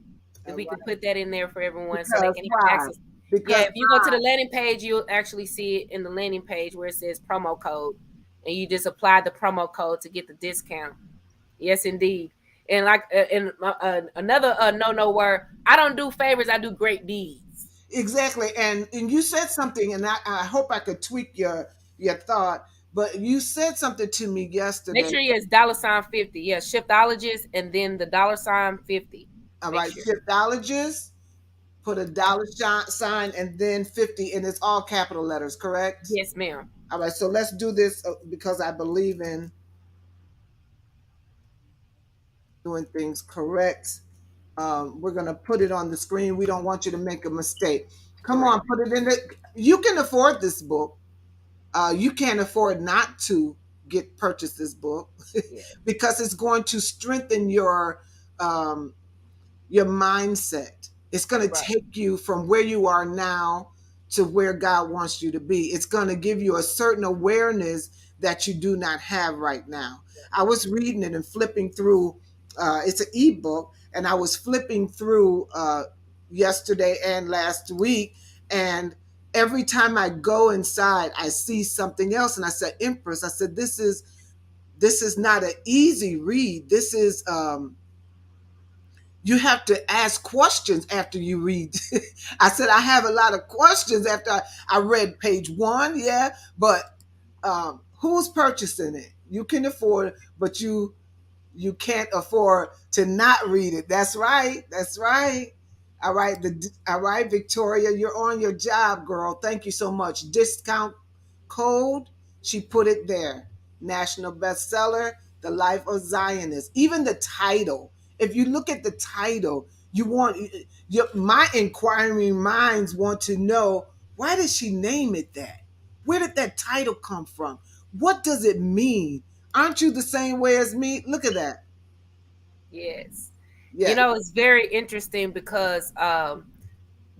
That all we can right. put that in there for everyone so they Because can why? access. Yeah, Because if you go to the landing page, you'll actually see it in the landing page where it says promo code, and you just apply the promo code to get the discount. Yes, indeed. And like another no word, I don't do favors, I do great deeds. exactly. And you said something, and I hope I could tweak your thought. But you said something to me Make yesterday. sure it's $50. Yeah, shiftologist and then the $50. All Make right, sure. shiftologist, put a dollar sign and then 50, and it's all capital letters, correct? Yes, ma'am. All right, so let's do this because I believe in doing things correct. We're going to put it on the screen. We don't want you to make a mistake. Come Correct. on, put it in the. You can afford this book. You can't afford not to get purchase this book Yeah. because it's going to strengthen um, your mindset. It's going to Right. take you from where you are now to where God wants you to be. It's going to give you a certain awareness that you do not have right now. I was reading it and flipping through. It's an ebook, and I was flipping through yesterday and last week, and every time I go inside, I see something else, and I said, "Empress," I said, "This is not an easy read. This is." You have to ask questions after you read. I said I have a lot of questions after I read page one, yeah, but who's purchasing it? You can afford it, but you can't afford to not read it. That's right. That's right. All right. All right, Victoria, you're on your job, girl. Thank you so much. Discount code. She put it there. National bestseller, The Life of Zionist. Even the title. If you look at the title, my inquiring minds want to know, why did she name it that? Where did that title come from? What does it mean? Aren't you the same way as me? Look at that. Yes. Yeah. It's very interesting because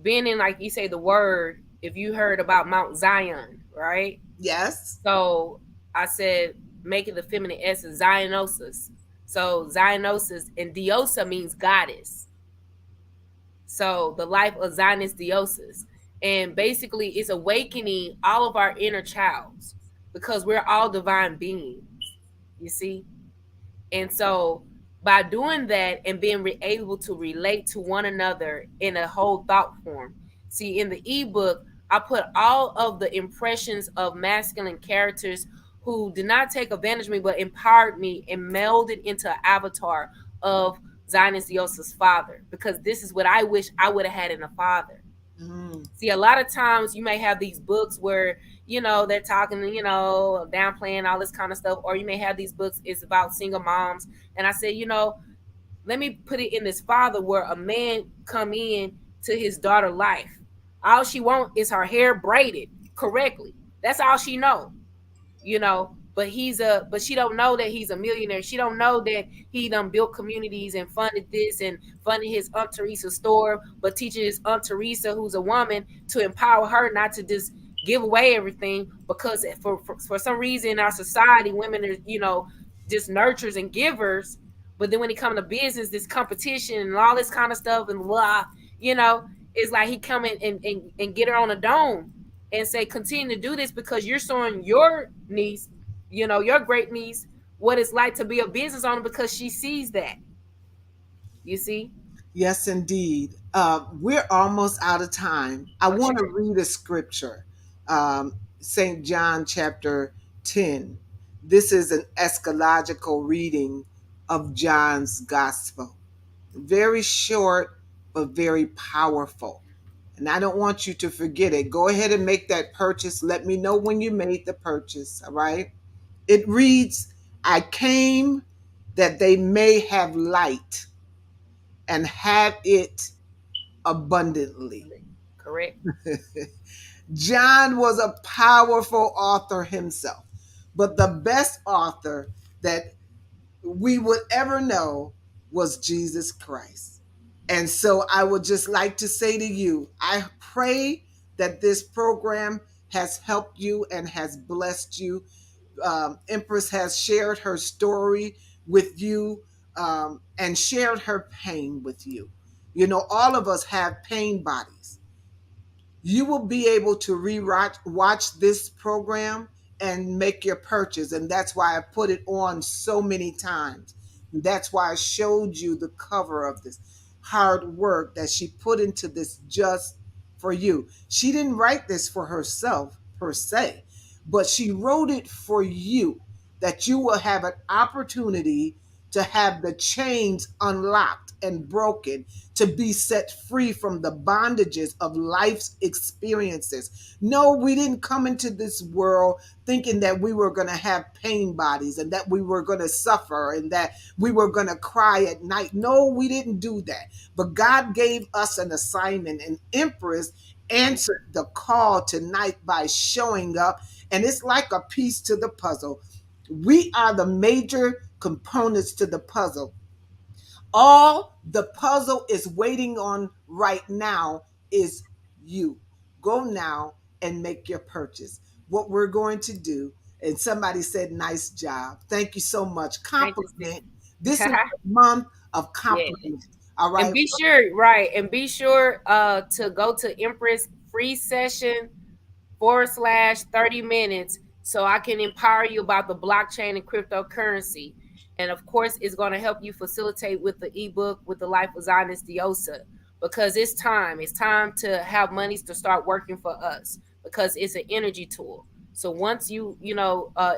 being in, like you say, the word, if you heard about Mount Zion, right? Yes. So I said, make it the feminine essence, Zionosis. So Zionosis and Diosa means goddess. So the life of Zionist Diosis. And basically, it's awakening all of our inner childs because we're all divine beings, you see? And so by doing that and being able to relate to one another in a whole thought form. See, in the ebook, I put all of the impressions of masculine characters who did not take advantage of me, but empowered me and melded into an avatar of Zionist Diosa's father, because this is what I wish I would have had in a father. Mm. See, a lot of times you may have these books where, they're talking, downplaying all this kind of stuff, or you may have these books, it's about single moms. And I said, let me put it in this father where a man come in to his daughter life. All she want is her hair braided correctly. That's all she know, but but she don't know that he's a millionaire. She don't know that he done built communities and funded this and funded his Aunt Teresa store, but teaching his Aunt Teresa, who's a woman, to empower her not to just give away everything, because for some reason in our society, women are, just nurturers and givers. But then when it comes to business, this competition and all this kind of stuff and blah, it's like he come in and get her on a dome and say, continue to do this because you're showing your niece, your great niece, what it's like to be a business owner, because she sees that. You see? Yes, indeed. We're almost out of time. I Oh, want sure. to read a scripture, St. John chapter 10. This is an eschatological reading of John's gospel. Very short, but very powerful. And I don't want you to forget it. Go ahead and make that purchase. Let me know when you made the purchase. All right. It reads, I came that they may have light and have it abundantly. Correct. John was a powerful author himself, but the best author that we would ever know was Jesus Christ. And so I would just like to say to you, I pray that this program has helped you and has blessed you. Empress has shared her story with you, and shared her pain with you. You know, all of us have pain bodies. You will be able to rewatch watch this program and make your purchase. And that's why I put it on so many times. That's why I showed you the cover of this hard work that she put into this just for you. She didn't write this for herself per se, but she wrote it for you, that you will have an opportunity to have the chains unlocked and broken, to be set free from the bondages of life's experiences. No, we didn't come into this world thinking that we were going to have pain bodies and that we were going to suffer and that we were going to cry at night. No, we didn't do that. But God gave us an assignment, and Empress answered the call tonight by showing up. And it's like a piece to the puzzle. We are the major components to the puzzle. All the puzzle is waiting on right now is you. Go now and make your purchase. What we're going to do, and somebody said, nice job. Thank you so much. Thank you, sis. Compliment. This is the month of Yeah. compliment. All And right. be sure, right, and be sure to go to Empress free session /30 minutes so I can empower you about the blockchain and cryptocurrency. And of course, it's going to help you facilitate with the ebook with the Life of Zionist Diosa, because it's time. It's time to have monies to start working for us, because it's an energy tool. So once you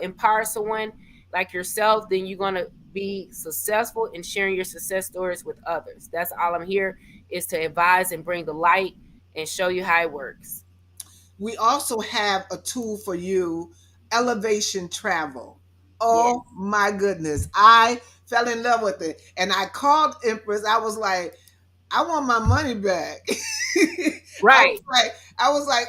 empower someone like yourself, then you're going to be successful in sharing your success stories with others. That's all I'm here, is to advise and bring the light and show you how it works. We also have a tool for you, elevation travel. Yes. Oh my goodness. I fell in love with it. And I called Empress. I was like, I want my money back. I was Right. like,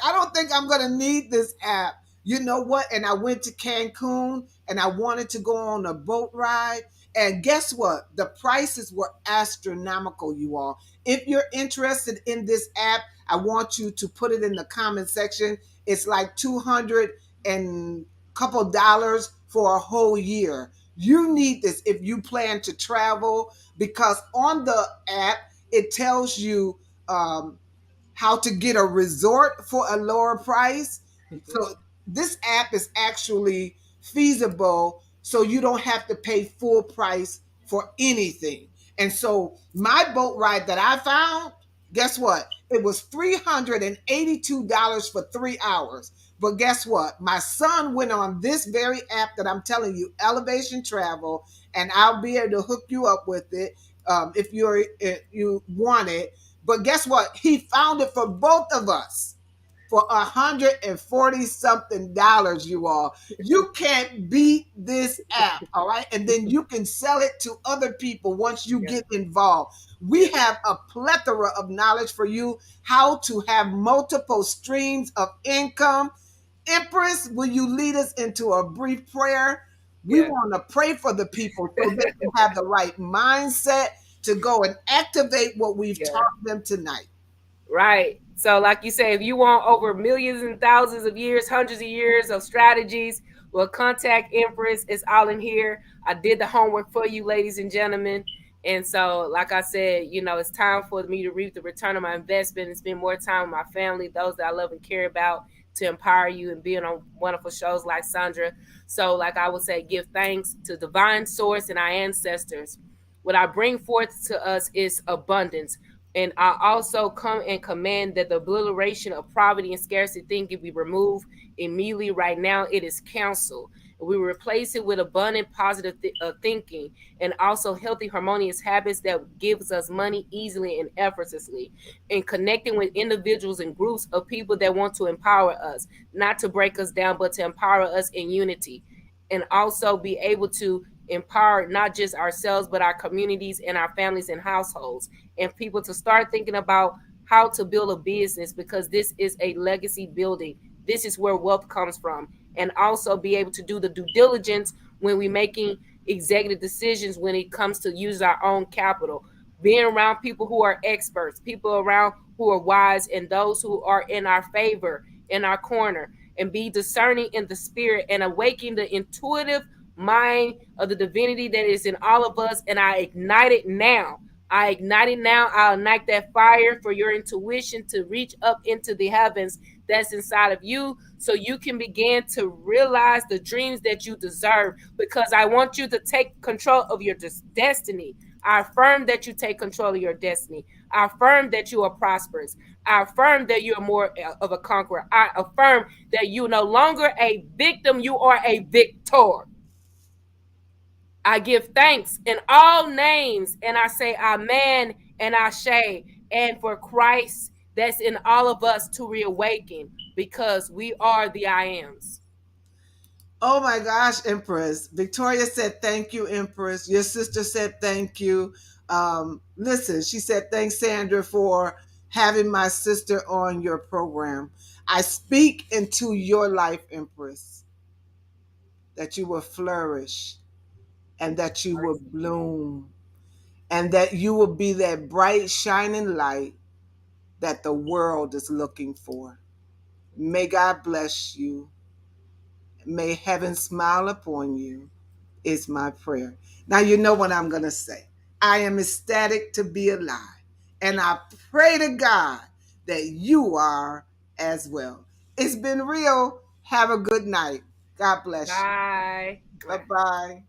I don't think I'm gonna need this app. You know what? And I went to Cancun and I wanted to go on a boat ride. And guess what? The prices were astronomical, you all. If you're interested in this app, I want you to put it in the comment section. It's like 200 and couple dollars for a whole year. You need this if you plan to travel, because on the app it tells you how to get a resort for a lower price. So this app is actually feasible, so you don't have to pay full price for anything. And so my boat ride that I found, guess what? It was $382 for 3 hours. But guess what? My son went on this very app that I'm telling you, Elevation Travel, and I'll be able to hook you up with it if you want it. But guess what? He found it for both of us for $140 something, you all. You can't beat this app, all right? And then you can sell it to other people once you Yeah. get involved. We Yeah. have a plethora of knowledge for you, how to have multiple streams of income. Empress, will you lead us into a brief prayer? We Yeah. want to pray for the people so they can have the right mindset to go and activate what we've Yeah. taught them tonight. Right. So, like you say, if you want over millions and thousands of years, hundreds of years of strategies, well, contact Empress. It's all in here. I did the homework for you, ladies and gentlemen. And so, like I said, it's time for me to reap the return of my investment and spend more time with my family, those that I love and care about, to empower you and being on wonderful shows like Sandra. So, like I would say, give thanks to divine source and our ancestors. What I bring forth to us is abundance. And I also come and command that the obliteration of poverty and scarcity thinking be removed immediately right now. It is counsel. We replace it with abundant positive thinking, and also healthy harmonious habits that gives us money easily and effortlessly, and connecting with individuals and groups of people that want to empower us, not to break us down, but to empower us in unity, and also be able to empower not just ourselves but our communities and our families and households, and people to start thinking about how to build a business, because this is a legacy building. This is where wealth comes from. And also be able to do the due diligence when we're making executive decisions when it comes to use our own capital. Being around people who are experts, people around who are wise, and those who are in our favor, in our corner, and be discerning in the spirit and awaken the intuitive mind of the divinity that is in all of us. And I ignite it now. I ignite it now. I'll ignite that fire for your intuition to reach up into the heavens that's inside of you, so you can begin to realize the dreams that you deserve, because I want you to take control of your destiny. I affirm that you take control of your destiny. I affirm that you are prosperous. I affirm that you are more of a conqueror. I affirm that you are no longer a victim, you are a victor. I give thanks in all names, and I say amen and ashe, and for Christ that's in all of us to reawaken, because we are the I ams. Oh my gosh, Empress. Victoria said thank you, Empress. Your sister said thank you. Listen, she said thanks, Sandra, for having my sister on your program. I speak into your life, Empress, that you will flourish and that you will bloom and that you will be that bright, shining light that the world is looking for. May God bless you. May heaven smile upon you, is my prayer. Now, you know what I'm going to say. I am ecstatic to be alive. And I pray to God that you are as well. It's been real. Have a good night. God bless you. Bye. Bye bye.